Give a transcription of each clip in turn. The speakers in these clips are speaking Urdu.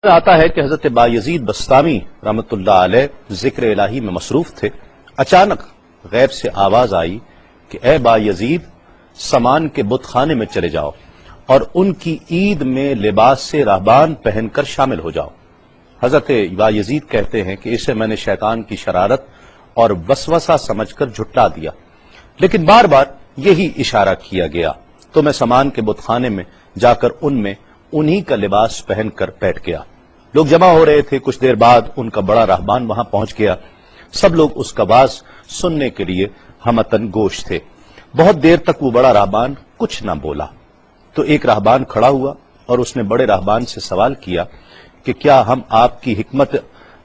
آتا ہے کہ حضرت بایزید بستامی رحمۃ اللہ علیہ ذکر الہی میں مصروف تھے. اچانک غیب سے آواز آئی کہ اے بایزید سامان کے بت خانے میں چلے جاؤ اور ان کی عید میں لباس سے راہبان پہن کر شامل ہو جاؤ. حضرت بایزید کہتے ہیں کہ اسے میں نے شیطان کی شرارت اور وسوسہ سمجھ کر جھٹلا دیا، لیکن بار بار یہی اشارہ کیا گیا تو میں سامان کے بت خانے میں جا کر ان میں انہی کا لباس پہن کر بیٹھ گیا. لوگ جمع ہو رہے تھے. کچھ دیر بعد ان کا بڑا راہبان وہاں پہنچ گیا. سب لوگ اس کا باز سننے کے لیے ہمتن گوش تھے. بہت دیر تک وہ بڑا راہبان کچھ نہ بولا تو ایک راہبان کھڑا ہوا اور اس نے بڑے راہبان سے سوال کیا کہ کیا ہم آپ کی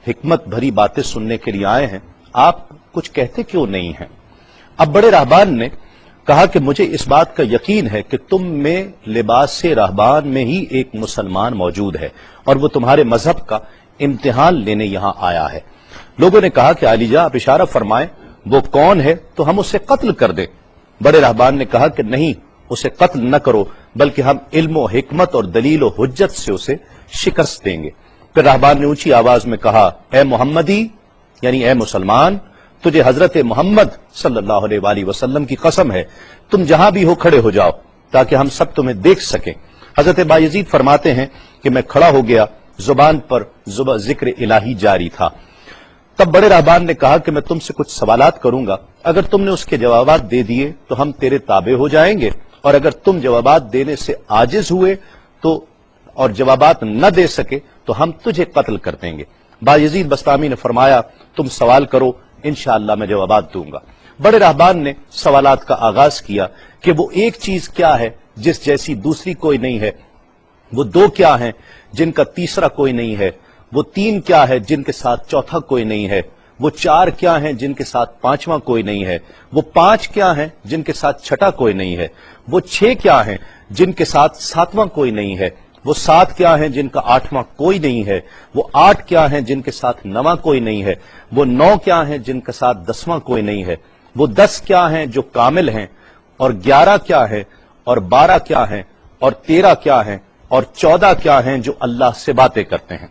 حکمت بھری باتیں سننے کے لیے آئے ہیں؟ آپ کچھ کہتے کیوں نہیں ہیں؟ اب بڑے راہبان نے کہا کہ مجھے اس بات کا یقین ہے کہ تم میں لباس سے راہبان میں ہی ایک مسلمان موجود ہے اور وہ تمہارے مذہب کا امتحان لینے یہاں آیا ہے. لوگوں نے کہا کہ علی جاں آپ اشارہ فرمائیں وہ کون ہے تو ہم اسے قتل کر دیں. بڑے راہبان نے کہا کہ نہیں، اسے قتل نہ کرو بلکہ ہم علم و حکمت اور دلیل و حجت سے اسے شکست دیں گے. پھر راہبان نے اونچی آواز میں کہا اے محمدی، یعنی اے مسلمان، تجھے حضرت محمد صلی اللہ علیہ وآلہ وسلم کی قسم ہے تم جہاں بھی ہو کھڑے ہو جاؤ تاکہ ہم سب تمہیں دیکھ سکیں. حضرت بایزید فرماتے ہیں کہ میں کھڑا ہو گیا، زبان پر ذکر الہی جاری تھا. تب بڑے راہبان نے کہا کہ میں تم سے کچھ سوالات کروں گا، اگر تم نے اس کے جوابات دے دیے تو ہم تیرے تابع ہو جائیں گے، اور اگر تم جوابات دینے سے عاجز ہوئے تو اور جوابات نہ دے سکے تو ہم تجھے قتل کر دیں گے. بایزید بستامی نے فرمایا تم سوال کرو، انشاءاللہ میں جوابات دوں گا. بڑے راہبان نے سوالات کا آغاز کیا کہ وہ ایک چیز کیا ہے جس جیسی دوسری کوئی نہیں ہے، وہ دو کیا ہیں جن کا تیسرا کوئی نہیں ہے، وہ تین کیا ہے جن کے ساتھ چوتھا کوئی نہیں ہے، وہ چار کیا ہیں جن کے ساتھ پانچواں کوئی نہیں ہے، وہ پانچ کیا ہیں جن کے ساتھ چھٹا کوئی نہیں ہے، وہ چھ کیا ہیں جن کے ساتھ ساتواں کوئی نہیں ہے، وہ سات کیا ہیں جن کا آٹھواں کوئی نہیں ہے، وہ آٹھ کیا ہیں جن کے ساتھ نواں کوئی نہیں ہے، وہ نو کیا ہیں جن کے ساتھ دسواں کوئی نہیں ہے، وہ 10 کیا ہیں جو کامل ہیں، اور 11 کیا ہے، اور 12 کیا ہیں، اور 13 کیا ہیں، اور 14 کیا ہیں جو اللہ سے باتیں کرتے ہیں.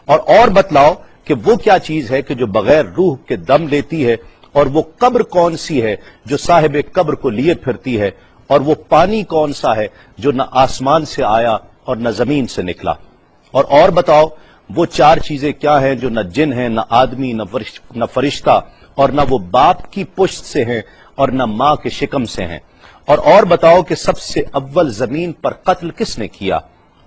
اور بتلاؤ کہ وہ کیا چیز ہے کہ جو بغیر روح کے دم لیتی ہے، اور وہ قبر کون سی ہے جو صاحب قبر کو لیے پھرتی ہے، اور وہ پانی کون سا ہے جو نہ آسمان سے آیا اور نہ زمین سے نکلا. اور بتاؤ وہ چار چیزیں کیا ہیں جو نہ جن ہیں، نہ آدمی، نہ فرشتہ، اور نہ وہ باپ کی پشت سے ہیں اور نہ ماں کے شکم سے ہیں. اور بتاؤ کہ سب سے اول زمین پر قتل کس نے کیا.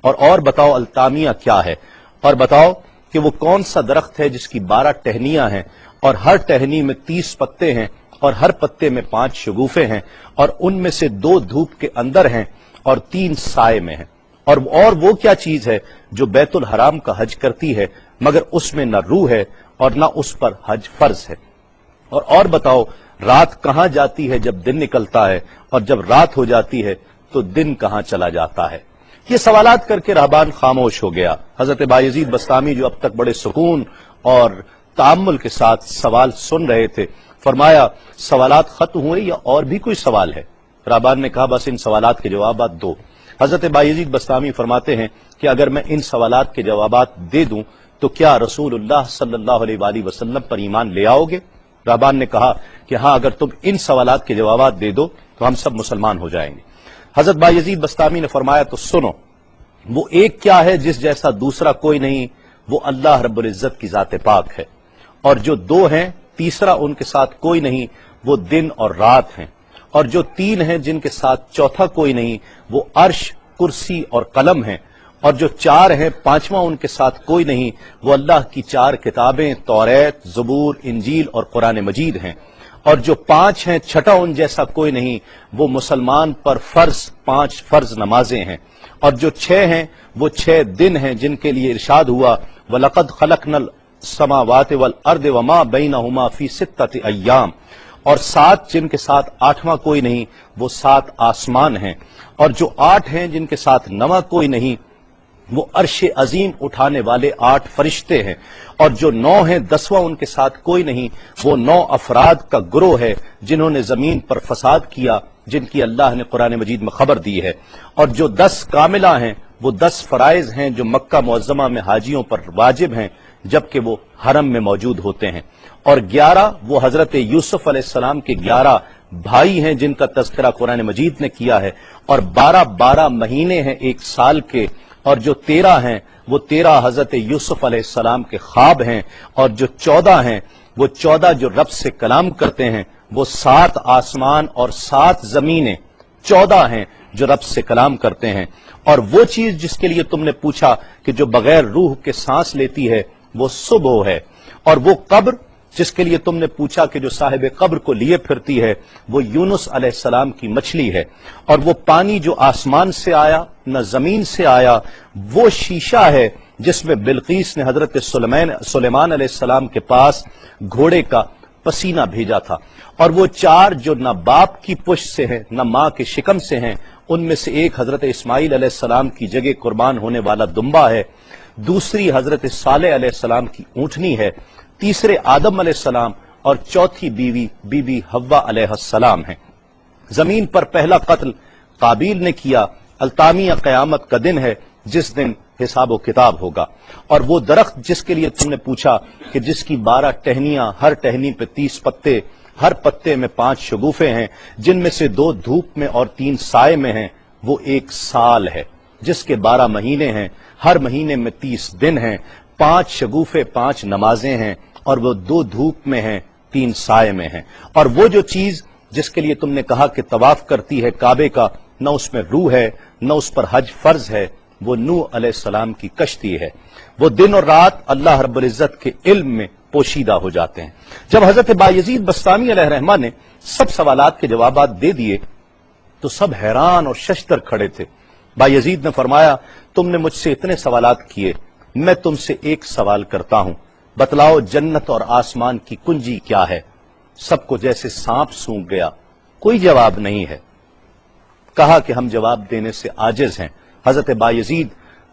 اور بتاؤ التامیہ کیا ہے. اور بتاؤ کہ وہ کون سا درخت ہے جس کی 12 ٹہنیاں ہیں اور ہر ٹہنی میں 30 پتے ہیں اور ہر پتے میں 5 شگوفے ہیں اور ان میں سے 2 دھوپ کے اندر ہیں اور 3 سائے میں ہیں. اور وہ کیا چیز ہے جو بیت الحرام کا حج کرتی ہے مگر اس میں نہ روح ہے اور نہ اس پر حج فرض ہے. اور بتاؤ رات کہاں جاتی ہے جب دن نکلتا ہے، اور جب رات ہو جاتی ہے تو دن کہاں چلا جاتا ہے. یہ سوالات کر کے راہبان خاموش ہو گیا. حضرت بایزید بستامی جو اب تک بڑے سکون اور تأمل کے ساتھ سوال سن رہے تھے فرمایا سوالات ختم ہوئے یا اور بھی کوئی سوال ہے؟ راہبان نے کہا بس ان سوالات کے جوابات دو. حضرت بایزید بستامی فرماتے ہیں کہ اگر میں ان سوالات کے جوابات دے دوں تو کیا رسول اللہ صلی اللہ علیہ وآلہ وسلم پر ایمان لے آؤ گے؟ راہبان نے کہا کہ ہاں، اگر تم ان سوالات کے جوابات دے دو تو ہم سب مسلمان ہو جائیں گے. حضرت بایزید بستامی نے فرمایا تو سنو، وہ ایک کیا ہے جس جیسا دوسرا کوئی نہیں، وہ اللہ رب العزت کی ذات پاک ہے. اور جو 2 ہیں تیسرا ان کے ساتھ کوئی نہیں، وہ دن اور رات ہیں. اور جو 3 ہیں جن کے ساتھ چوتھا کوئی نہیں، وہ عرش، کرسی اور قلم ہیں. اور جو 4 ہیں پانچواں ان کے ساتھ کوئی نہیں، وہ اللہ کی 4 کتابیں توریت، زبور، انجیل اور قرآن مجید ہیں. اور جو 5 ہیں چھٹا ان جیسا کوئی نہیں، وہ مسلمان پر 5 فرض نمازیں ہیں. اور جو 6 ہیں وہ 6 دن ہیں جن کے لیے ارشاد ہوا وَلَقَدْ خَلَقْنَا السَّمَاوَاتِ وَالْأَرْضِ وَمَا بَيْنَهُمَا فِي 6 أَيَّامٍ. اور 7 جن کے ساتھ 8واں کوئی نہیں، وہ 7 آسمان ہیں. اور جو 8 ہیں جن کے ساتھ 9واں کوئی نہیں، وہ عرش عظیم اٹھانے والے 8 فرشتے ہیں. اور جو 9 ہیں 10واں ان کے ساتھ کوئی نہیں، وہ 9 افراد کا گروہ ہے جنہوں نے زمین پر فساد کیا، جن کی اللہ نے قرآن مجید میں خبر دی ہے. اور جو 10 کاملہ ہیں وہ 10 فرائض ہیں جو مکہ معظمہ میں حاجیوں پر واجب ہیں جبکہ وہ حرم میں موجود ہوتے ہیں، اور 11 وہ حضرت یوسف علیہ السلام کے 11 بھائی ہیں جن کا تذکرہ قرآن مجید نے کیا ہے، اور 12 مہینے ہیں ایک سال کے، اور جو 13 ہیں وہ 13 حضرت یوسف علیہ السلام کے خواب ہیں، اور جو 14 ہیں وہ 14 جو رب سے کلام کرتے ہیں، وہ 7 آسمان اور 7 زمینیں 14 ہیں جو رب سے کلام کرتے ہیں، اور وہ چیز جس کے لیے تم نے پوچھا کہ جو بغیر روح کے سانس لیتی ہے وہ صبح ہے، اور وہ قبر جس کے لیے تم نے پوچھا کہ جو صاحب قبر کو لیے پھرتی ہے وہ یونس علیہ السلام کی مچھلی ہے، اور وہ پانی جو آسمان سے آیا نہ زمین سے آیا وہ شیشہ ہے جس میں بلقیس نے حضرت سلیمان علیہ السلام کے پاس گھوڑے کا پسینہ بھیجا تھا، اور وہ 4 جو نہ باپ کی پشت سے ہیں نہ ماں کے شکم سے ہیں، ان میں سے ایک حضرت اسماعیل علیہ السلام کی جگہ قربان ہونے والا دمبا ہے، دوسری حضرت صالح علیہ السلام کی اونٹنی ہے، تیسرے آدم علیہ السلام، اور چوتھی بیوی بی بی حوا علیہ السلام ہے۔ زمین پر پہلا قتل قابیل نے کیا، التامیہ قیامت کا دن ہے جس دن حساب و کتاب ہوگا، اور وہ درخت جس کے لیے تم نے پوچھا کہ جس کی 12 ٹہنیاں، ہر ٹہنی پہ 30 پتے، ہر پتے میں 5 شگوفے ہیں جن میں سے 2 دھوپ میں اور 3 سائے میں ہیں، وہ 1 سال ہے جس کے 12 مہینے ہیں، ہر مہینے میں 30 دن ہیں، 5 شگوفے 5 نمازیں ہیں، اور وہ 2 دھوپ میں ہیں 3 سائے میں ہیں، اور وہ جو چیز جس کے لیے تم نے کہا کہ طواف کرتی ہے کعبے کا، نہ اس میں روح ہے نہ اس پر حج فرض ہے، وہ نوح علیہ السلام کی کشتی ہے، وہ دن اور رات اللہ رب العزت کے علم میں پوشیدہ ہو جاتے ہیں۔ جب حضرت بایزید بسطامی علیہ الرحمہ نے سب سوالات کے جوابات دے دیے تو سب حیران اور ششدر کھڑے تھے۔ بایزید نے فرمایا تم نے مجھ سے اتنے سوالات کیے، میں تم سے ایک سوال کرتا ہوں، بتلاؤ جنت اور آسمان کی کنجی کیا ہے؟ سب کو جیسے سانپ سونگھ گیا، کوئی جواب نہیں ہے۔ کہا کہ ہم جواب دینے سے عاجز ہیں۔ حضرت بایزید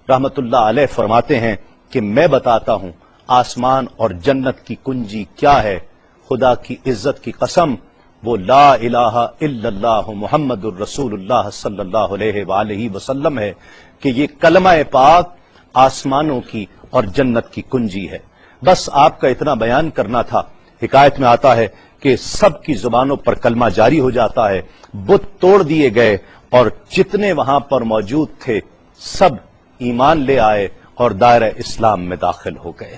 رحمت اللہ علیہ فرماتے ہیں کہ میں بتاتا ہوں آسمان اور جنت کی کنجی کیا ہے، خدا کی عزت کی قسم وہ لا الہ الا اللہ محمد الرسول اللہ صلی اللہ علیہ وآلہ وسلم ہے کہ یہ کلمہ پاک آسمانوں کی اور جنت کی کنجی ہے۔ بس آپ کا اتنا بیان کرنا تھا۔ حکایت میں آتا ہے کہ سب کی زبانوں پر کلمہ جاری ہو جاتا ہے، بت توڑ دیے گئے، اور جتنے وہاں پر موجود تھے سب ایمان لے آئے اور دائرہ اسلام میں داخل ہو گئے۔